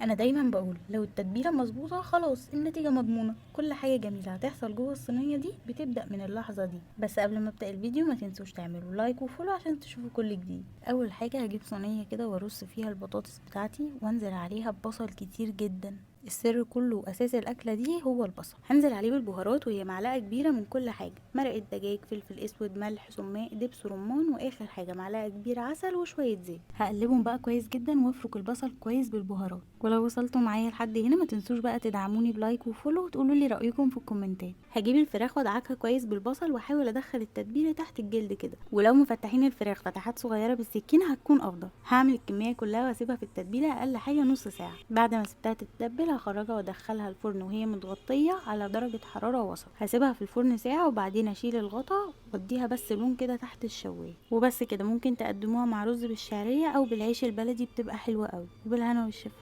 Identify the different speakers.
Speaker 1: انا دايما بقول لو التتبيله مظبوطه خلاص النتيجه مضمونه، كل حاجه جميله هتحصل جوه الصينيه دي بتبدا من اللحظه دي. بس قبل ما ابدا الفيديو ما تنسوش تعملوا لايك وفولو عشان تشوفوا كل جديد. اول حاجه هجيب صينيه كده وارص فيها البطاطس بتاعتي وانزل عليها ببصل كتير جدا. السر كله واساس الاكله دي هو البصل. هنزل عليه بالبهارات وهي معلقه كبيره من كل حاجه، مرقه دجاج، فلفل اسود، ملح، سماق، دبس رمان، واخر حاجه معلقه كبيره عسل وشويه زيت. هقلبهم بقى كويس جدا وافرك البصل كويس بالبهارات. ولو وصلتوا معايا لحد هنا ما تنسوش بقى تدعموني بلايك وفولو وتقولوا لي رايكم في الكومنتات. هجيب الفراخ وادعكها كويس بالبصل واحاول ادخل التتبيله تحت الجلد كده، ولو مفتحين الفراخ فتحات صغيره بالسكينه هتكون افضل. هعمل الكميه كلها واسيبها في التتبيله اقل حاجه نص ساعه. بعد ما سبتها تتبل هخرجها وادخلها الفرن وهي متغطيه على درجه حراره وسط. هسيبها في الفرن ساعه وبعدين اشيل الغطا واديها بس لون كده تحت الشوايه. وبس كده ممكن تقدموها مع رز بالشعريه او بالعيش البلدي، بتبقى حلوه قوي. وبالهنا والشفا.